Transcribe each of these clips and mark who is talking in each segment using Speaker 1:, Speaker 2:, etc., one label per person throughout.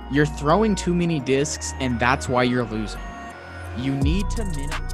Speaker 1: You're throwing too many discs, and that's why you're losing. You need to minimize.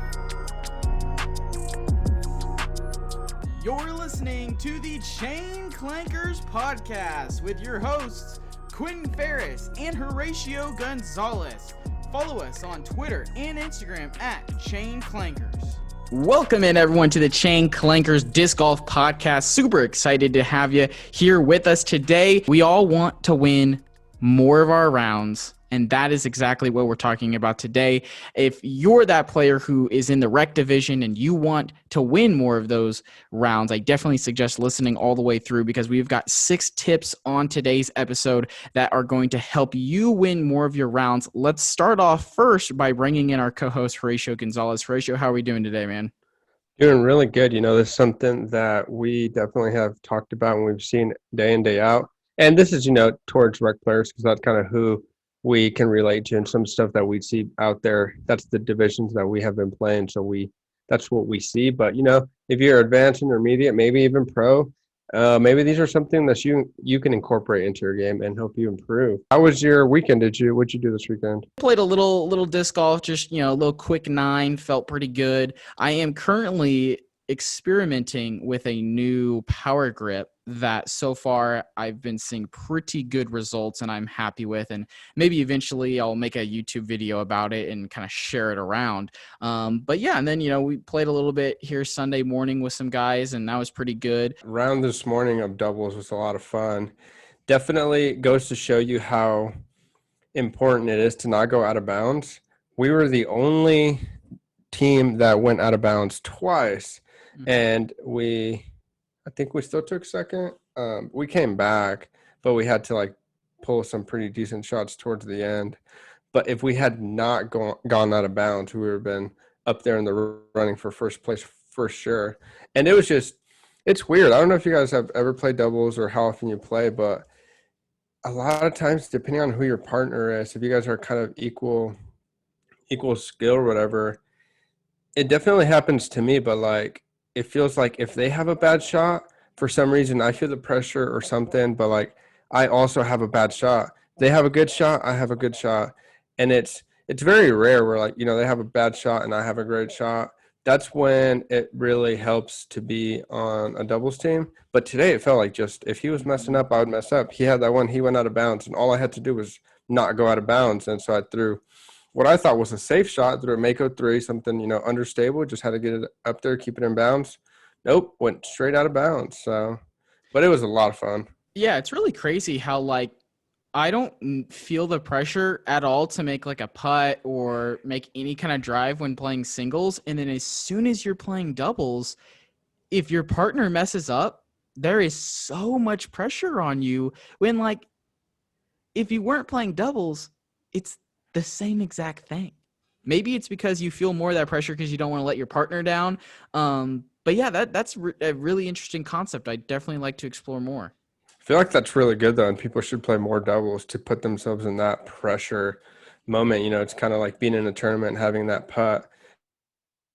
Speaker 1: You're listening to the Chain Clankers podcast with your hosts, Quentin Ferris and Horatio Gonzalez. Follow us on Twitter and Instagram at Chain Clankers. Welcome in, everyone, to the Chain Clankers Disc Golf Podcast. Super excited to have you here with us today. We all want to win more of our rounds, and that is exactly what we're talking about today. If you're that player who is in the rec division and you want to win more of those rounds, I definitely suggest listening all the way through, because we've got 6 tips on today's episode that are going to help you win more of your rounds. Let's start off first by bringing in our co-host, Horatio Gonzalez. Horatio, how are we doing today, man?
Speaker 2: Doing really good. This is something that we definitely have talked about and we've seen day in, day out. And this is, towards rec players, because that's kind of who we can relate to, and some stuff that we see out there. That's the divisions that we have been playing. So that's what we see. But, if you're advanced, intermediate, maybe even pro, maybe these are something that you can incorporate into your game and help you improve. How was your weekend? What'd you do this weekend?
Speaker 1: Played a little disc golf, just, a little quick 9, felt pretty good. I am currently experimenting with a new power grip that so far I've been seeing pretty good results and I'm happy with, and maybe eventually I'll make a YouTube video about it and kind of share it around. But yeah, and then, we played a little bit here Sunday morning with some guys, and that was pretty good.
Speaker 2: Round this morning of doubles was a lot of fun. Definitely goes to show you how important it is to not go out of bounds. We were the only team that went out of bounds twice, and I think we still took second. We came back, but we had to pull some pretty decent shots towards the end. But if we had not gone out of bounds, we would have been up there in the running for first place for sure. And it's weird. I don't know if you guys have ever played doubles or how often you play, but a lot of times, depending on who your partner is, if you guys are kind of equal skill or whatever, it definitely happens to me. But it feels like if they have a bad shot, for some reason I feel the pressure or something, but I also have a bad shot. They have a good shot, I have a good shot. And it's very rare where they have a bad shot and I have a great shot. That's when it really helps to be on a doubles team. But today it felt like just if he was messing up, I would mess up. He had that one, he went out of bounds, and all I had to do was not go out of bounds. And so I threw what I thought was a safe shot, threw a Mako 3, something, understable, just had to get it up there, keep it in bounds. Nope, went straight out of bounds. So, but it was a lot of fun.
Speaker 1: Yeah, it's really crazy how I don't feel the pressure at all to make a putt or make any kind of drive when playing singles. And then as soon as you're playing doubles, if your partner messes up, there is so much pressure on you when if you weren't playing doubles, it's the same exact thing. Maybe it's because you feel more of that pressure because you don't want to let your partner down. But yeah, that's a really interesting concept. I definitely like to explore more.
Speaker 2: I feel like that's really good, though, and people should play more doubles to put themselves in that pressure moment. It's kind of like being in a tournament and having that putt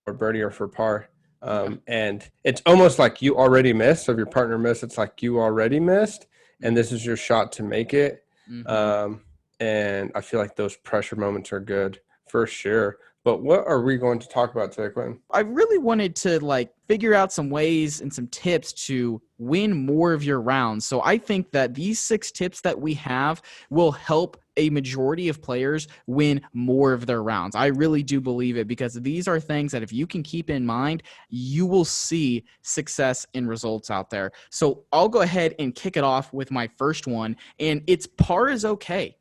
Speaker 2: or birdie or for par. And it's almost like you already missed. So if your partner missed, it's like you already missed, and this is your shot to make it. Mm-hmm. And I feel like those pressure moments are good for sure. But what are we going to talk about today, Quentin?
Speaker 1: I really wanted to figure out some ways and some tips to win more of your rounds. So I think that these 6 tips that we have will help a majority of players win more of their rounds. I really do believe it, because these are things that if you can keep in mind, you will see success and results out there. So I'll go ahead and kick it off with my first one, and it's par is okay.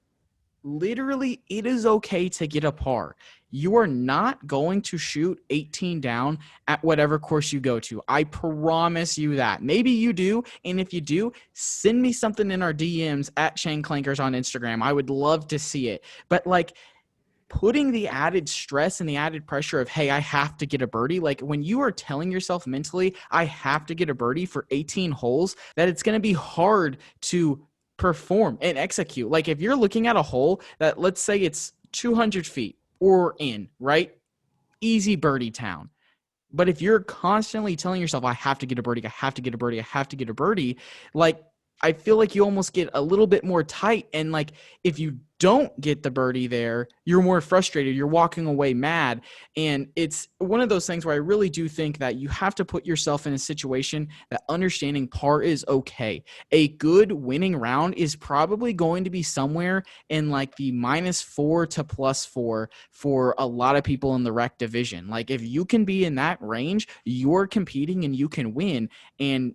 Speaker 1: Literally, it is okay to get a par. You are not going to shoot 18 down at whatever course you go to. I promise you that. Maybe you do, and if you do, send me something in our DMs at Chain Clankers on Instagram. I would love to see it. But putting the added stress and the added pressure of, hey, I have to get a birdie, when you are telling yourself mentally, I have to get a birdie for 18 holes, that it's going to be hard to perform and execute. If you're looking at a hole that, let's say it's 200 feet or in, right? Easy birdie town. But if you're constantly telling yourself, I have to get a birdie, I have to get a birdie, I have to get a birdie, I feel like you almost get a little bit more tight. And like, if you don't get the birdie there, you're more frustrated. You're walking away mad. And it's one of those things where I really do think that you have to put yourself in a situation that understanding par is okay. A good winning round is probably going to be somewhere in like the -4 to +4 for a lot of people in the rec division. Like, if you can be in that range, you're competing and you can win. And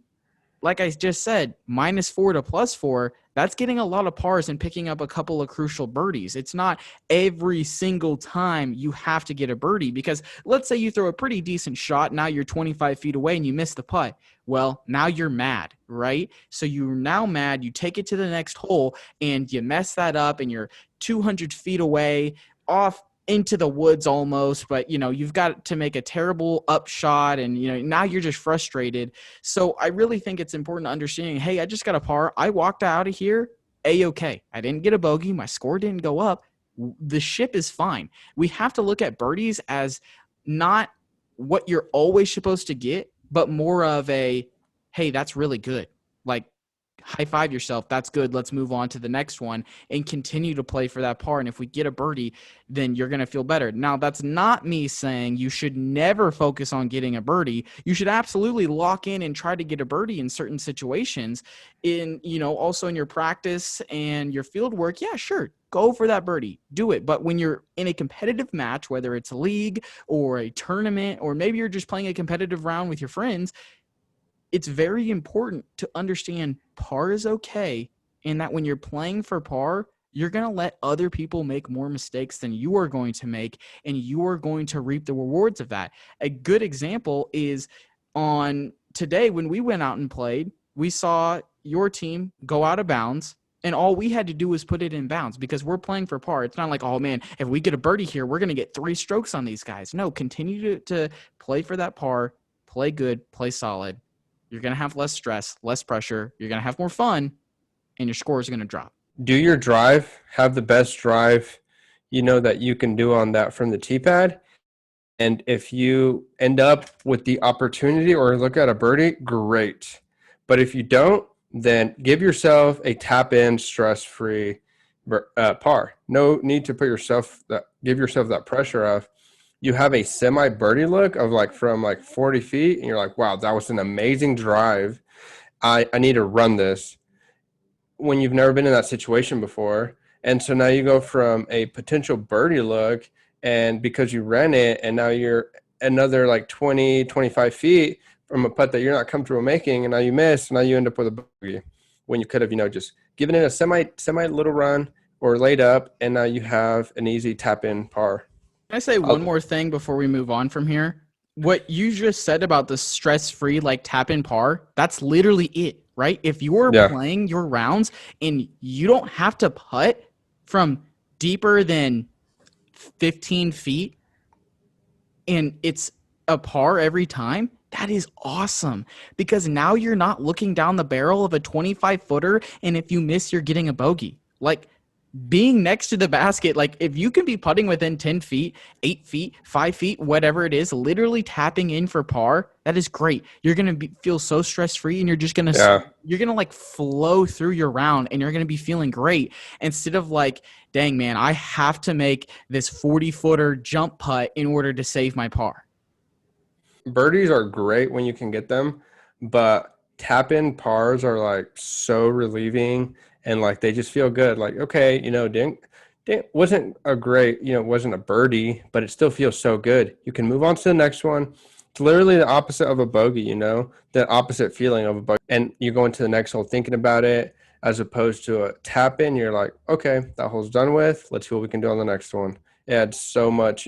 Speaker 1: like I just said, -4 to +4, that's getting a lot of pars and picking up a couple of crucial birdies. It's not every single time you have to get a birdie, because let's say you throw a pretty decent shot. Now you're 25 feet away and you miss the putt. Well, now you're mad, right? So you're now mad. You take it to the next hole and you mess that up and you're 200 feet away off into the woods almost, but you've got to make a terrible upshot, and now you're just frustrated. So I really think it's important to understand, hey, I just got a par. I walked out of here A-okay. I didn't get a bogey. My score didn't go up. The ship is fine. We have to look at birdies as not what you're always supposed to get, but more of a, hey, that's really good. Like, high five yourself. That's good. Let's move on to the next one and continue to play for that par. And if we get a birdie, then you're going to feel better. Now, that's not me saying you should never focus on getting a birdie. You should absolutely lock in and try to get a birdie in certain situations. Also in your practice and your field work. Yeah, sure. Go for that birdie. Do it. But when you're in a competitive match, whether it's a league or a tournament, or maybe you're just playing a competitive round with your friends, it's very important to understand par is okay, and that when you're playing for par, you're going to let other people make more mistakes than you are going to make, and you are going to reap the rewards of that. A good example is on today when we went out and played, we saw your team go out of bounds, and all we had to do was put it in bounds because we're playing for par. It's not like, oh, man, if we get a birdie here, we're going to get 3 strokes on these guys. No, continue to play for that par, play good, play solid. You're going to have less stress, less pressure. You're going to have more fun, and your score is going to drop.
Speaker 2: Do your drive, have the best drive that you can do on that from the tee pad. And if you end up with the opportunity or look at a birdie, great. But if you don't, then give yourself a tap-in, stress-free par. No need to give yourself that pressure of, you have a semi-birdie look of from 40 feet, and you're like, wow, that was an amazing drive. I need to run this, when you've never been in that situation before. And so now you go from a potential birdie look, and because you ran it, and now you're another 20, 25 feet from a putt that you're not comfortable making, and now you miss, and now you end up with a bogey when you could have, just given it a semi little run or laid up, and now you have an easy tap-in par.
Speaker 1: Can I say one more thing before we move on from here? What you just said about the stress-free, tap-in par, that's literally it, right? If you're playing your rounds and you don't have to putt from deeper than 15 feet and it's a par every time, that is awesome, because now you're not looking down the barrel of a 25-footer, and if you miss, you're getting a bogey. Being next to the basket, if you can be putting within 10 feet, 8 feet, 5 feet, whatever it is, literally tapping in for par, that is great. You're going to feel so stress-free, and you're just going to, you're going to flow through your round, and you're going to be feeling great, instead of dang, man, I have to make this 40-footer jump putt in order to save my par.
Speaker 2: Birdies are great when you can get them, but tap-in pars are so relieving, and they just feel good. Okay, didn't wasn't a great, wasn't a birdie, but it still feels so good. You can move on to the next one. It's literally the opposite of a bogey, the opposite feeling of a bogey. And you go into the next hole thinking about it, as opposed to a tap-in. You're like, okay, that hole's done with. Let's see what we can do on the next one. It adds so much,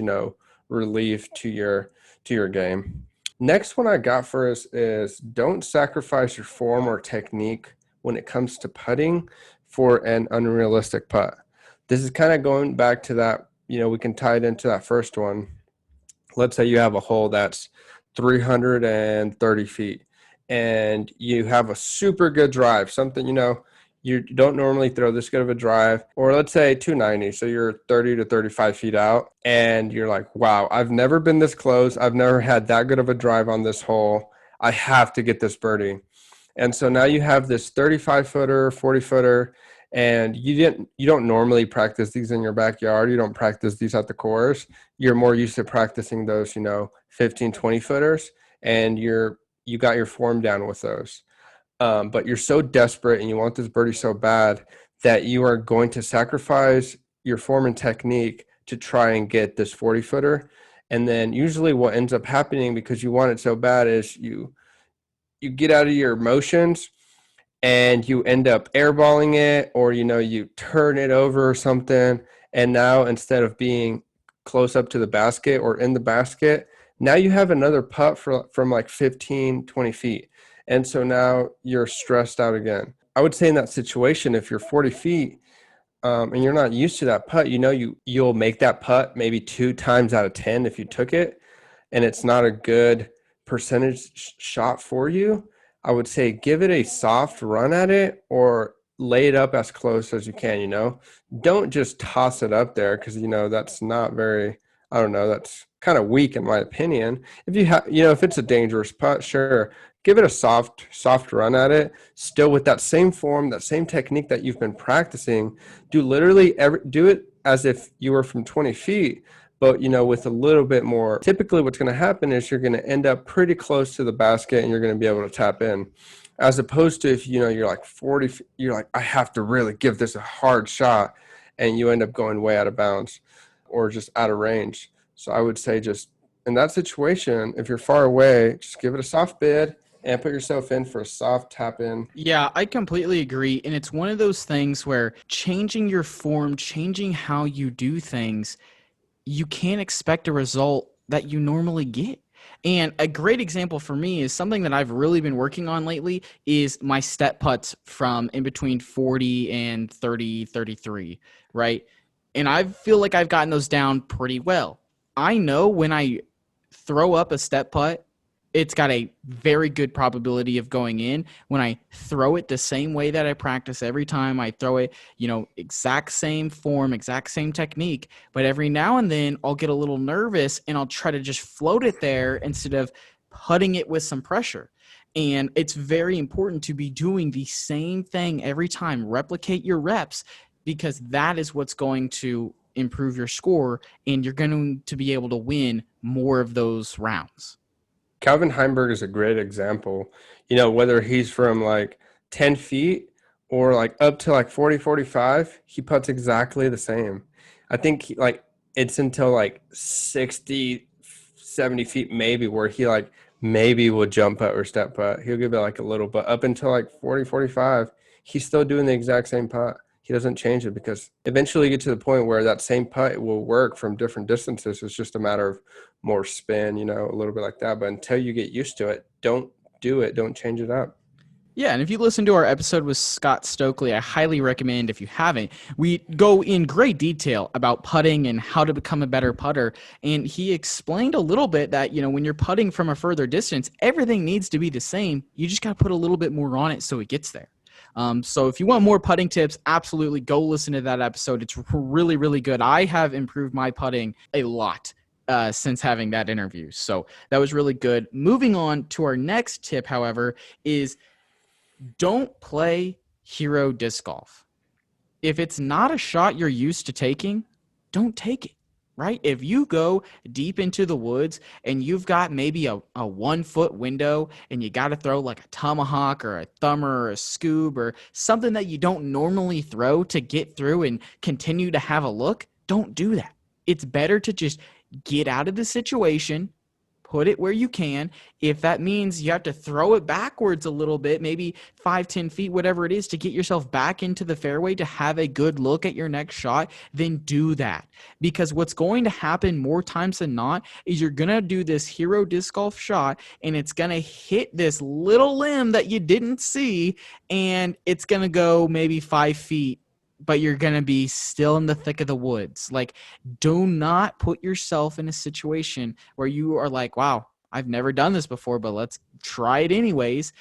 Speaker 2: relief to your game. Next one I got for us is, don't sacrifice your form or technique when it comes to putting for an unrealistic putt. This is kind of going back to that, we can tie it into that first one. Let's say you have a hole that's 330 feet and you have a super good drive, something, you don't normally throw this good of a drive, or let's say 290. So you're 30 to 35 feet out, and you're like, wow, I've never been this close. I've never had that good of a drive on this hole. I have to get this birdie. And so now you have this 35 footer, 40 footer, and you don't normally practice these in your backyard. You don't practice these at the course. You're more used to practicing those, 15, 20 footers, and you got your form down with those. But you're so desperate and you want this birdie so bad that you are going to sacrifice your form and technique to try and get this 40 footer. And then usually what ends up happening, because you want it so bad, is you get out of your motions and you end up airballing it, or you turn it over or something, and now instead of being close up to the basket or in the basket, now you have another putt from like 15, 20 feet, and so now you're stressed out again. I would say in that situation, if you're 40 feet and you're not used to that putt, you'll make that putt maybe 2 times out of 10 if you took it, and it's not a good percentage shot for you. I would say give it a soft run at it, or lay it up as close as you can. Don't just toss it up there, because that's not very, I don't know, that's kind of weak in my opinion. If you have, if it's a dangerous putt, sure, give it a soft run at it, still with that same form, that same technique that you've been practicing. Do it as if you were from 20 feet, but with a little bit more. Typically what's going to happen is you're going to end up pretty close to the basket and you're going to be able to tap in, as opposed to if you're like 40, you're like, I have to really give this a hard shot, and you end up going way out of bounds or just out of range. So I would say, just in that situation, if you're far away, just give it a soft bid and put yourself in for a soft tap in.
Speaker 1: Yeah, I completely agree. And it's one of those things where changing your form, changing how you do things, you can't expect a result that you normally get. And a great example for me is something that I've really been working on lately is my step putts from in between 40 and 30, 33, right? And I feel like I've gotten those down pretty well. I know when I throw up a step putt, it's got a very good probability of going in. When I throw it the same way that I practice every time, I throw it, exact same form, exact same technique. But every now and then I'll get a little nervous and I'll try to just float it there instead of putting it with some pressure. And it's very important to be doing the same thing every time. Replicate your reps, because that is what's going to improve your score, and you're going to be able to win more of those rounds.
Speaker 2: Calvin Heimberg is a great example. Whether he's from like 10 feet or like up to like 40, 45, he puts exactly the same. I think it's until like 60, 70 feet maybe where he like maybe will jump putt or step putt. He'll give it like a little, but up until like 40, 45, he's still doing the exact same putt. He doesn't change it, because eventually you get to the point where that same putt will work from different distances. It's just a matter of more spin, a little bit like that. But until you get used to it, don't do it. Don't change it up.
Speaker 1: Yeah, and if you listen to our episode with Scott Stokely, I highly recommend, if you haven't, we go in great detail about putting and how to become a better putter. And he explained a little bit that, when you're putting from a further distance, everything needs to be the same. You just got to put a little bit more on it so it gets there. So if you want more putting tips, absolutely go listen to that episode. It's really, really good. I have improved my putting a lot since having that interview. So that was really good. Moving on to our next tip, however, is don't play hero disc golf. If it's not a shot you're used to taking, don't take it, right? If you go deep into the woods and you've got maybe a 1 foot window and you got to throw like a tomahawk or a thumber or a scoob or something that you don't normally throw to get through and continue to have a look, don't do that. It's better to just get out of the situation, put it where you can. If that means you have to throw it backwards a little bit, maybe 5, 10 feet, whatever it is, to get yourself back into the fairway to have a good look at your next shot, then do that. Because what's going to happen more times than not is you're going to do this hero disc golf shot and it's going to hit this little limb that you didn't see, and it's going to go maybe 5 feet, but you're going to be still in the thick of the woods. Like, do not put yourself in a situation where you are like, wow, I've never done this before, but let's try it anyways,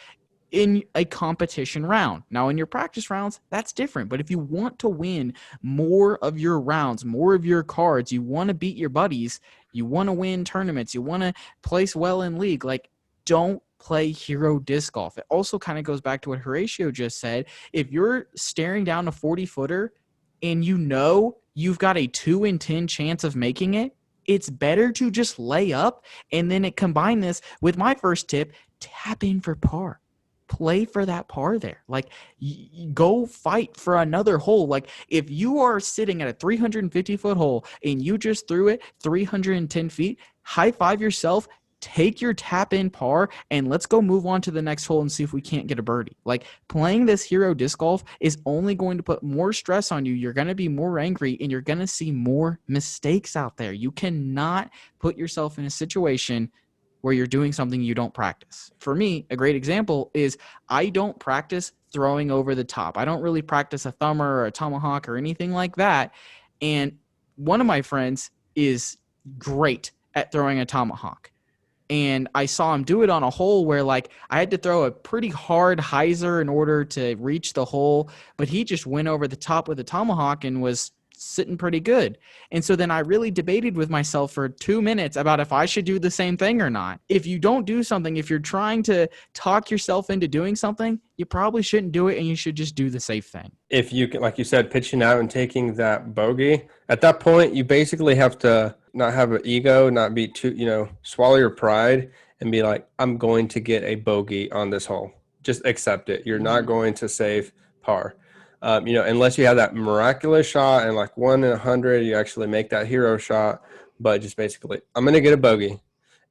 Speaker 1: in a competition round. Now, in your practice rounds, that's different. But if you want to win more of your rounds, more of your cards, you want to beat your buddies, you want to win tournaments, you want to place well in league, like, don't play hero disc golf. It also kind of goes back to what Horatio just said. If you're staring down a 40-footer and you know you've got a 2 in 10 chance of making it, it's better to just lay up and then combine this with my first tip, tap in for par. Play for that par there. Like, go fight for another hole. Like, if you are sitting at a 350-foot hole and you just threw it 310 feet, high five yourself, take your tap in par, and let's go move on to the next hole and see if we can't get a birdie. Like, playing this hero disc golf is only going to put more stress on you. You're going to be more angry and you're going to see more mistakes out there. You cannot put yourself in a situation where you're doing something you don't practice. For me, a great example is I don't practice throwing over the top. I don't really practice a thumber or a tomahawk or anything like that. And one of my friends is great at throwing a tomahawk. And I saw him do it on a hole where, like, I had to throw a pretty hard hyzer in order to reach the hole, but he just went over the top with a tomahawk and was sitting pretty good. And so then I really debated with myself for 2 minutes about if I should do the same thing or not. If you don't do something, if you're trying to talk yourself into doing something, you probably shouldn't do it, and you should just do the safe thing.
Speaker 2: If you, like you said, pitching out and taking that bogey, at that point, you basically have to not have an ego, not be too, swallow your pride and be like, I'm going to get a bogey on this hole. Just accept it. You're not going to save par. Unless you have that miraculous shot and like 1 in 100, you actually make that hero shot. But just basically, I'm going to get a bogey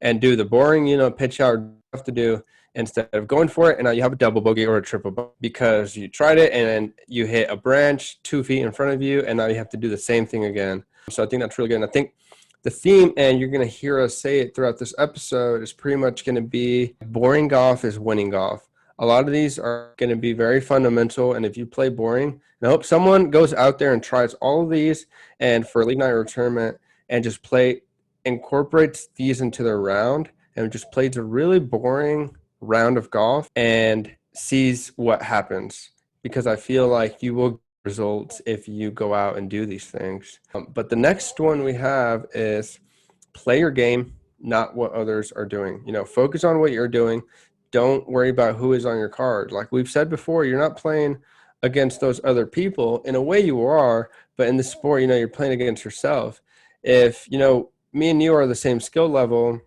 Speaker 2: and do the boring, pitch out you have to do instead of going for it. And now you have a double bogey or a triple bogey because you tried it and then you hit a branch 2 feet in front of you. And now you have to do the same thing again. So I think that's really good. And I think the theme, and you're going to hear us say it throughout this episode, is pretty much going to be boring golf is winning golf. A lot of these are going to be very fundamental, and if you play boring, and I hope someone goes out there and tries all of these, and for a league night or a tournament, and just incorporates these into their round, and just plays a really boring round of golf, and sees what happens. Because I feel like you will get results if you go out and do these things. But the next one we have is play your game, not what others are doing. Focus on what you're doing. Don't worry about who is on your card. Like we've said before, you're not playing against those other people. In a way you are, but in the sport, you're playing against yourself. If, me and you are the same skill level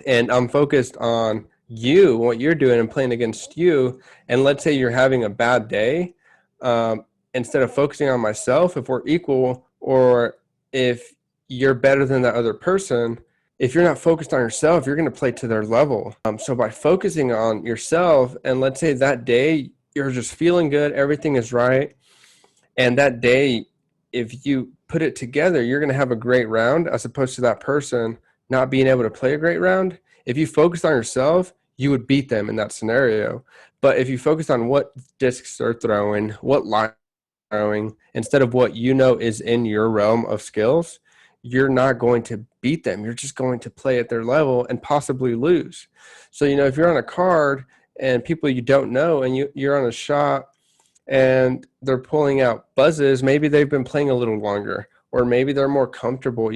Speaker 2: and I'm focused on you, what you're doing and playing against you, and let's say you're having a bad day, instead of focusing on myself, if we're equal or if you're better than that other person, if you're not focused on yourself, you're going to play to their level. So by focusing on yourself, and let's say that day you're just feeling good, everything is right, and that day, if you put it together, you're going to have a great round as opposed to that person not being able to play a great round. If you focused on yourself, you would beat them in that scenario. But if you focus on what discs they're throwing, what line throwing, instead of what is in your realm of skills, you're not going to beat them. You're just going to play at their level and possibly lose. So, if you're on a card and people you don't know and you're on a shot and they're pulling out buzzes, maybe they've been playing a little longer, or maybe they're more comfortable,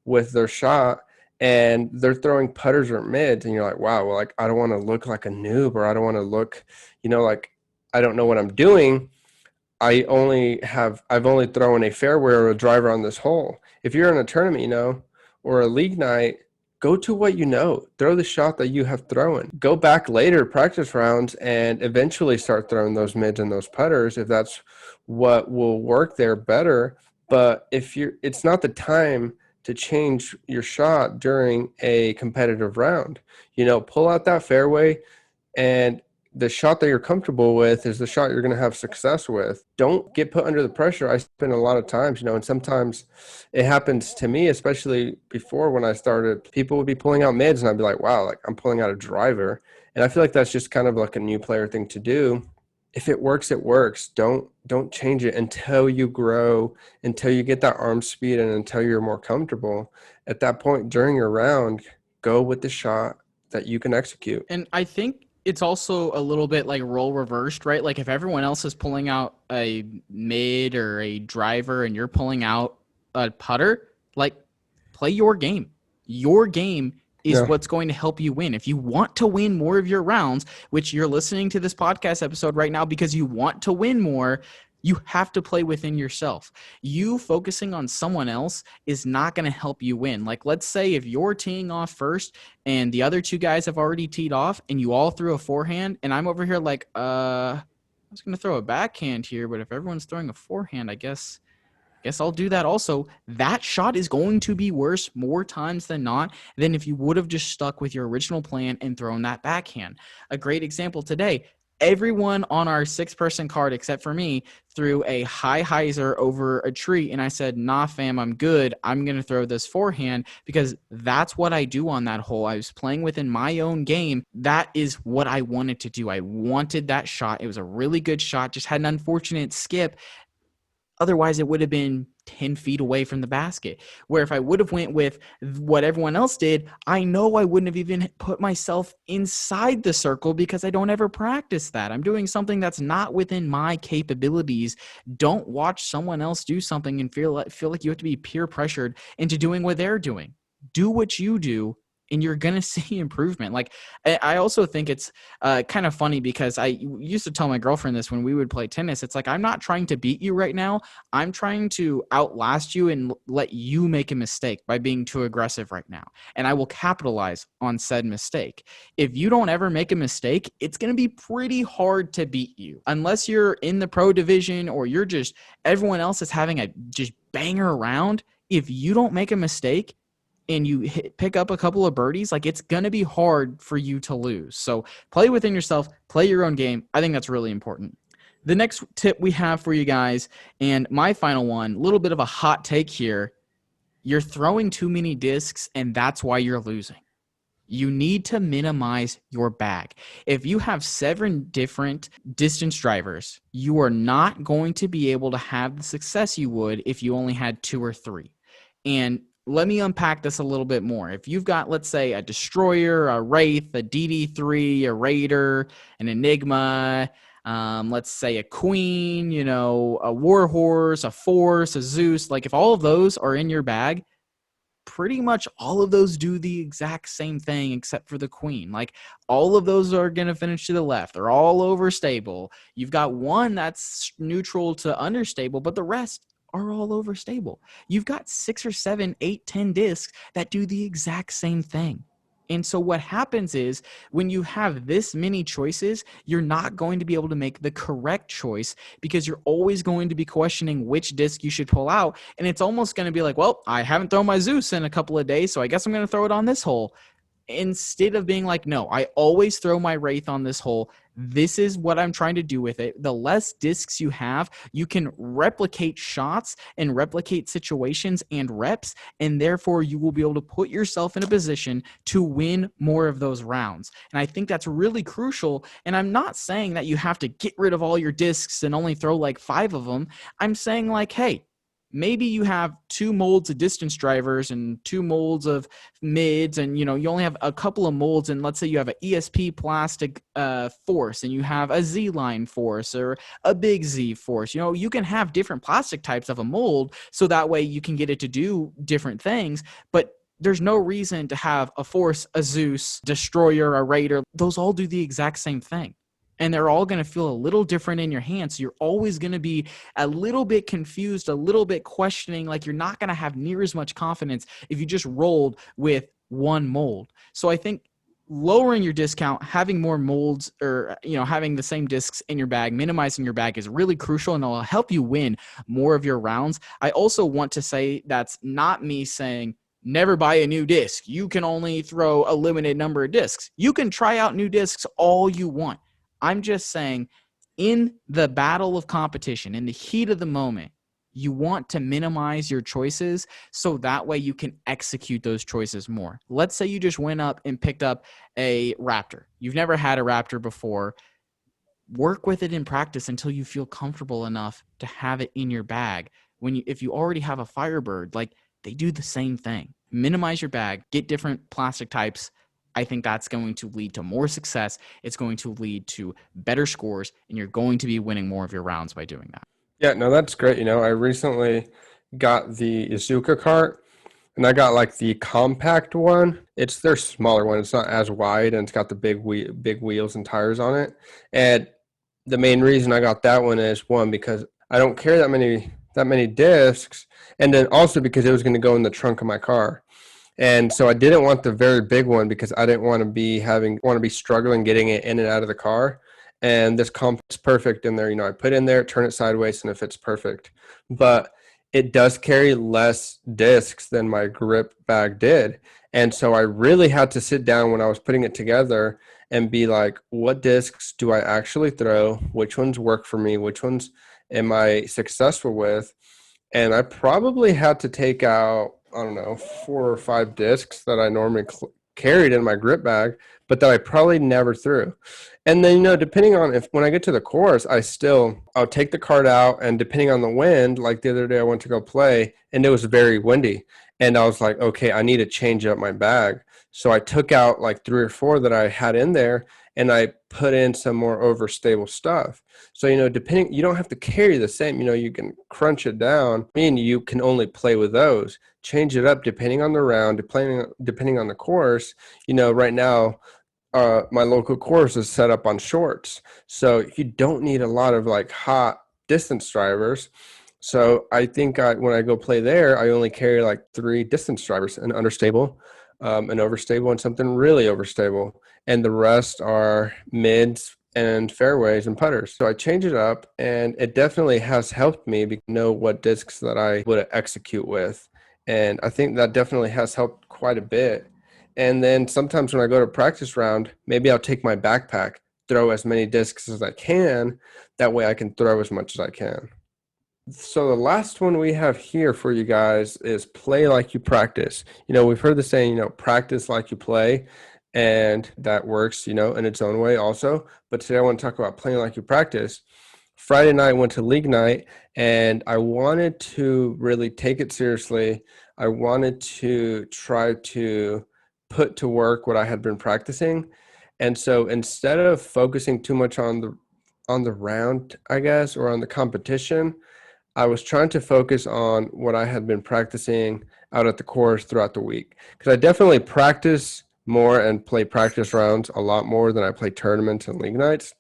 Speaker 2: with their shot and they're throwing putters or mids, and you're like, wow, well, like, I don't want to look like a noob, or I don't want to look, like I don't know what I'm doing. I've only thrown a fairway or a driver on this hole. If you're in a tournament, or a league night, go to what throw the shot that you have thrown. Go back later, practice rounds, and eventually start throwing those mids and those putters if that's what will work there better. But it's not the time to change your shot during a competitive round. Pull out that fairway, and the shot that you're comfortable with is the shot you're going to have success with. Don't get put under the pressure. I spend a lot of times, and sometimes it happens to me, especially before when I started, people would be pulling out mids and I'd be like, wow, like I'm pulling out a driver. And I feel like that's just kind of like a new player thing to do. If it works, it works. Don't change it until you grow, until you get that arm speed, and until you're more comfortable. At that point during your round, go with the shot that you can execute.
Speaker 1: And I think it's also a little bit like role reversed, right? Like if everyone else is pulling out a mid or a driver and you're pulling out a putter, like play your game. Your game is what's going to help you win. If you want to win more of your rounds, which you're listening to this podcast episode right now because you want to win more, you have to play within yourself. You focusing on someone else is not going to help you win. Like, let's say if you're teeing off first and the other two guys have already teed off and you all threw a forehand and I'm over here like, I was going to throw a backhand here, but if everyone's throwing a forehand, I guess I'll do that also. That shot is going to be worse more times than not than if you would have just stuck with your original plan and thrown that backhand. A great example today, everyone on our 6-person card except for me threw a high hyzer over a tree, and I said, nah, fam, I'm good. I'm going to throw this forehand because that's what I do on that hole. I was playing within my own game. That is what I wanted to do. I wanted that shot. It was a really good shot, just had an unfortunate skip. Otherwise, it would have been 10 feet away from the basket. Where if I would have went with what everyone else did, I know I wouldn't have even put myself inside the circle because I don't ever practice that. I'm doing something that's not within my capabilities. Don't watch someone else do something and feel like you have to be peer pressured into doing what they're doing. Do what you do, and you're going to see improvement. Like, I also think it's kind of funny because I used to tell my girlfriend this when we would play tennis. It's like, I'm not trying to beat you right now. I'm trying to outlast you and let you make a mistake by being too aggressive right now. And I will capitalize on said mistake. If you don't ever make a mistake, it's going to be pretty hard to beat you. Unless you're in the pro division or you're just, everyone else is having a just banger round. If you don't make a mistake, and you pick up a couple of birdies, like, it's going to be hard for you to lose. So play within yourself, play your own game. I think that's really important. The next tip we have for you guys, and my final one, a little bit of a hot take here. You're throwing too many discs, and that's why you're losing. You need to minimize your bag. If you have 7 different distance drivers, you are not going to be able to have the success you would if you only had 2 or 3. And let me unpack this a little bit more. If you've got, let's say, a Destroyer, a Wraith, a DD3, a Raider, an Enigma, let's say a Queen, a Warhorse, a Force, a Zeus, like if all of those are in your bag, pretty much all of those do the exact same thing except for the Queen. Like, all of those are going to finish to the left. They're all overstable. You've got one that's neutral to understable, but the rest are all overstable. You've got 6 or 7, 8, 10 discs that do the exact same thing. And so what happens is when you have this many choices, you're not going to be able to make the correct choice because you're always going to be questioning which disc you should pull out. And it's almost going to be like, well, I haven't thrown my Zeus in a couple of days, so I guess I'm going to throw it on this hole. Instead of being like, no, I always throw my Wraith on this hole. This is what I'm trying to do with it. The less discs you have, you can replicate shots and replicate situations and reps, and therefore you will be able to put yourself in a position to win more of those rounds. And I think that's really crucial. And I'm not saying that you have to get rid of all your discs and only throw like 5 of them. I'm saying like, hey, maybe you have 2 molds of distance drivers and 2 molds of mids, and you only have a couple of molds, and let's say you have an ESP plastic force and you have a Z-line force or a big Z force. You can have different plastic types of a mold so that way you can get it to do different things, but there's no reason to have a Force, a Zeus, Destroyer, a Raider. Those all do the exact same thing. And they're all going to feel a little different in your hands. So you're always going to be a little bit confused, a little bit questioning, like you're not going to have near as much confidence if you just rolled with one mold. So I think lowering your discount, having more molds, or having the same discs in your bag, minimizing your bag is really crucial, and it'll help you win more of your rounds. I also want to say that's not me saying never buy a new disc. You can only throw a limited number of discs. You can try out new discs all you want. I'm just saying, in the battle of competition, in the heat of the moment, you want to minimize your choices so that way you can execute those choices more. Let's say you just went up and picked up a Raptor. You've never had a Raptor before. Work with it in practice until you feel comfortable enough to have it in your bag. If you already have a Firebird, like, they do the same thing. Minimize your bag, get different plastic types. I think that's going to lead to more success. It's going to lead to better scores, and you're going to be winning more of your rounds by doing that.
Speaker 2: Yeah, no, that's great. I recently got the Izuka cart, And I got like the compact one. It's their smaller one. It's not as wide, and it's got the big wheels and tires on it. And the main reason I got that one is one, because I don't carry that many discs, and then also because it was going to go in the trunk of my car. And so I didn't want the very big one because I didn't want to be struggling getting it in and out of the car. And this compact's perfect in there. I put in there, turn it sideways, and it fits perfect. But it does carry less discs than my grip bag did. And so I really had to sit down when I was putting it together and be like, what discs do I actually throw? Which ones work for me? Which ones am I successful with? And I probably had to take out, I don't know, 4 or 5 discs that I normally carried in my grip bag, but that I probably never threw. And then, depending on when I get to the course, I'll take the cart out, and depending on the wind, like the other day I went to go play and it was very windy, and I was like, okay, I need to change up my bag. So I took out like 3 or 4 that I had in there, and I put in some more overstable stuff. So, depending, you don't have to carry the same, you can crunch it down. You can only play with those, change it up depending on the round, depending on the course. Right now, my local course is set up on shorts. So you don't need a lot of like hot distance drivers. So I think when I go play there, I only carry like 3 distance drivers: an understable, an overstable, and something really overstable. And the rest are mids and fairways and putters. So I change it up, and it definitely has helped me know what discs that I would execute with. And I think that definitely has helped quite a bit. And then sometimes when I go to practice round, maybe I'll take my backpack, throw as many discs as I can. That way I can throw as much as I can. So the last one we have here for you guys is play like you practice. We've heard the saying, practice like you play, and that works, in its own way also. But today I want to talk about playing like you practice. Friday night went to league night, and I wanted to really take it seriously. I wanted to try to put to work what I had been practicing. And so instead of focusing too much on the round, I guess, or on the competition, I was trying to focus on what I had been practicing out at the course throughout the week. Because I definitely practice more and play practice rounds a lot more than I play tournaments and league nights.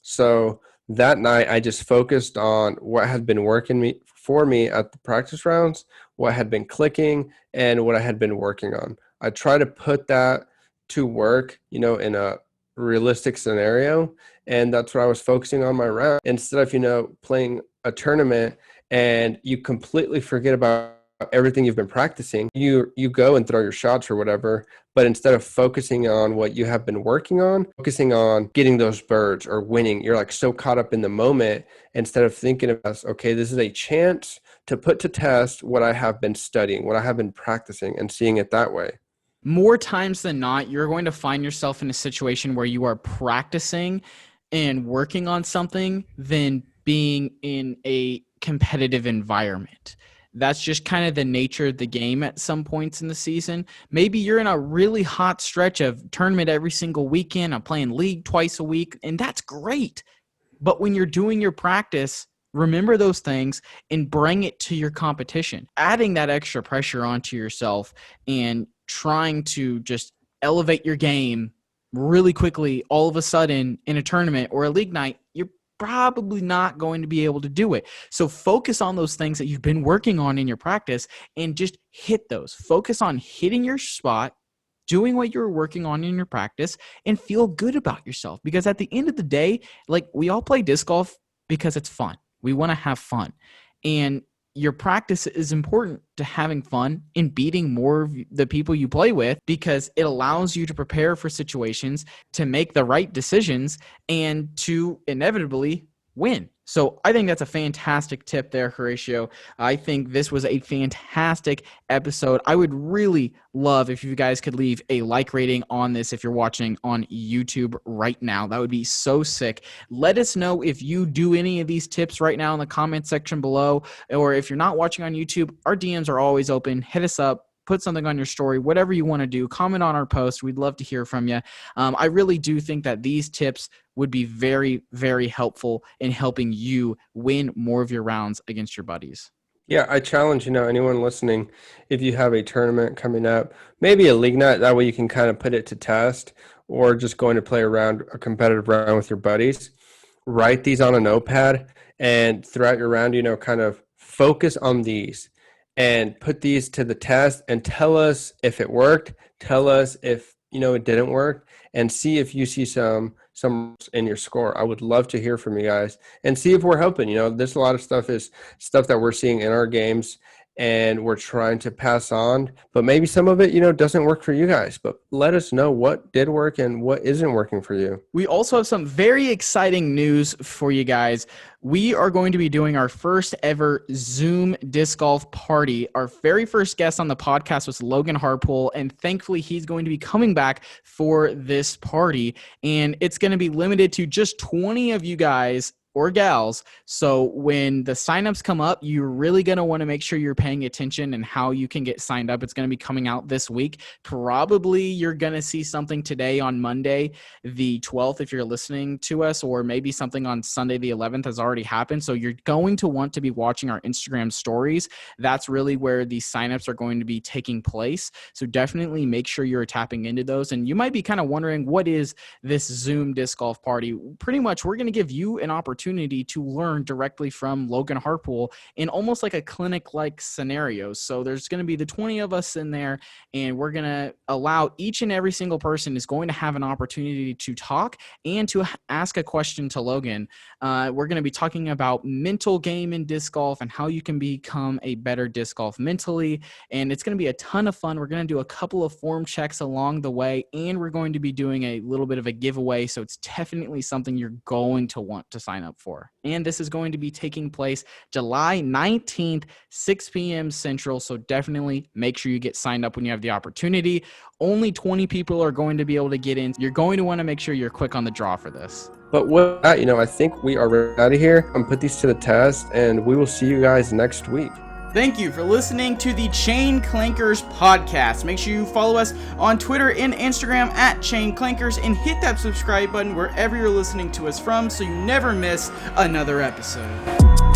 Speaker 2: So that night, I just focused on what had been working for me at the practice rounds, what had been clicking, and what I had been working on. I try to put that to work, in a realistic scenario. And that's what I was focusing on my round. Instead of, playing a tournament and you completely forget about everything you've been practicing, you go and throw your shots or whatever, but instead of focusing on what you have been working on, focusing on getting those birds or winning, you're like so caught up in the moment instead of thinking about, okay, this is a chance to put to test what I have been studying, what I have been practicing, and seeing it that way.
Speaker 1: More times than not, you're going to find yourself in a situation where you are practicing and working on something than being in a competitive environment. That's just kind of the nature of the game at some points in the season. Maybe you're in a really hot stretch of tournament every single weekend. I'm playing league twice a week, and that's great. But when you're doing your practice, remember those things and bring it to your competition. Adding that extra pressure onto yourself and trying to just elevate your game really quickly all of a sudden in a tournament or a league night, you're probably not going to be able to do it. So focus on those things that you've been working on in your practice and just hit those. Focus on hitting your spot, doing what you're working on in your practice, and feel good about yourself. Because at the end of the day, like, we all play disc golf because it's fun. We want to have fun. And your practice is important to having fun and beating more of the people you play with, because it allows you to prepare for situations, to make the right decisions, and to inevitably win. So I think that's a fantastic tip there, Horatio. I think this was a fantastic episode. I would really love if you guys could leave a like rating on this if you're watching on YouTube right now. That would be so sick. Let us know if you do any of these tips right now in the comment section below, or if you're not watching on YouTube, our DMs are always open. Hit us up. Put something on your story, whatever you want to do. Comment on our post. We'd love to hear from you. I really do think that these tips would be very, very helpful in helping you win more of your rounds against your buddies.
Speaker 2: Yeah, I challenge, anyone listening, if you have a tournament coming up, maybe a league night, that way you can kind of put it to test, or just going to play around a competitive round with your buddies. Write these on a notepad, and throughout your round, kind of focus on these and put these to the test and tell us if it worked, tell us if, it didn't work, and see if you see some in your score. I would love to hear from you guys and see if we're helping. There's a lot of stuff that we're seeing in our games and we're trying to pass on, but maybe some of it, doesn't work for you guys. But let us know what did work and what isn't working for you.
Speaker 1: We also have some very exciting news for you guys. We are going to be doing our first ever Zoom disc golf party. Our very first guest on the podcast was Logan Harpool, and thankfully he's going to be coming back for this party. And it's going to be limited to just 20 of you guys or gals. So when the signups come up, you're really going to want to make sure you're paying attention and how you can get signed up. It's going to be coming out this week. Probably you're going to see something today on Monday, the 12th, if you're listening to us, or maybe something on Sunday, the 11th has already happened. So you're going to want to be watching our Instagram stories. That's really where the signups are going to be taking place. So definitely make sure you're tapping into those. And you might be kind of wondering, what is this Zoom disc golf party? Pretty much, we're going to give you an opportunity to learn directly from Logan Harpool in almost like a clinic-like scenario. So there's going to be the 20 of us in there, and we're going to allow each and every single person is going to have an opportunity to talk and to ask a question to Logan. We're going to be talking about mental game in disc golf and how you can become a better disc golf mentally. And it's going to be a ton of fun. We're going to do a couple of form checks along the way, and we're going to be doing a little bit of a giveaway. So it's definitely something you're going to want to sign up for. And this is going to be taking place July 19th, 6 p.m. Central. So definitely make sure you get signed up when you have the opportunity. Only 20 people are going to be able to get in. You're going to want to make sure you're quick on the draw for this.
Speaker 2: But with that, I think we are out of here. I'm put these to the test, and we will see you guys next week.
Speaker 1: Thank you for listening to the Chain Clankers podcast. Make sure you follow us on Twitter and Instagram at Chain Clankers, and hit that subscribe button wherever you're listening to us from so you never miss another episode.